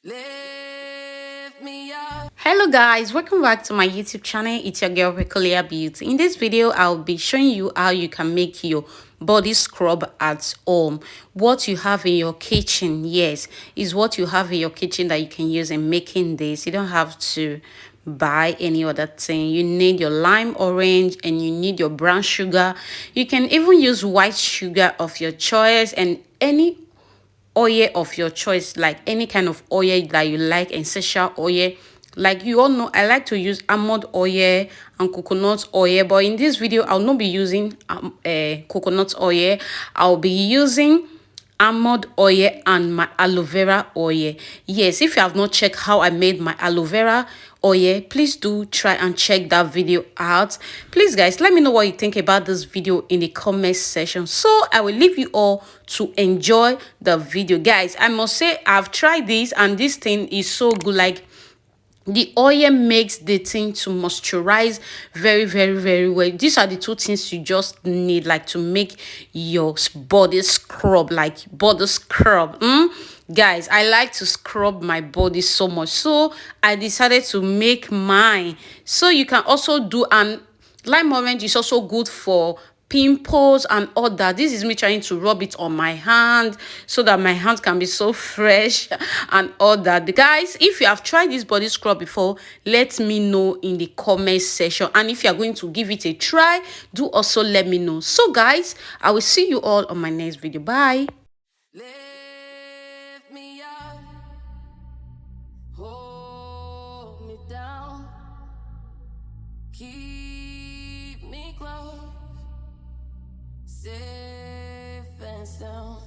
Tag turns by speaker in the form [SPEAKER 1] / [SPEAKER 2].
[SPEAKER 1] Lift me up.
[SPEAKER 2] Hello guys, welcome back to my YouTube channel. It's your girl Recolia Beauty. In this video I'll be showing you how you can make your body scrub at home. What you have in your kitchen, yes, is what you have in your kitchen that you can use in making this. You don't have to buy any other thing. You need your lime orange and you need your brown sugar. You can even use white sugar of your choice and any oil of your choice, like any kind of oil that you like, essential oil. Like you all know, I like to use almond oil and coconut oil, but in this video I'll not be using coconut oil. I'll be using almond oil and my aloe vera oil. Yes, if you have not checked how I made my aloe vera oil, please do try and check that video out. Please guys, let me know what you think about this video in the comment section. So I will leave you all to enjoy the video. Guys, I must say I've tried this and this thing is so good. Like, the oil makes the thing to moisturize very well. These are the two things you just need, like, to make your body scrub, like body scrub. Guys, I like to scrub my body so much, so I decided to make mine. So you can also do, and lime orange is also good for pimples and all that. This is me trying to rub it on my hand so that my hand can be so fresh and all that. Guys, if you have tried this body scrub before, let me know in the comment section, and if you are going to give it a try, do also let me know. So guys, I will see you all on my next video. Bye.
[SPEAKER 1] Lift me up. Hold me down. Keep me close. Safe and sound.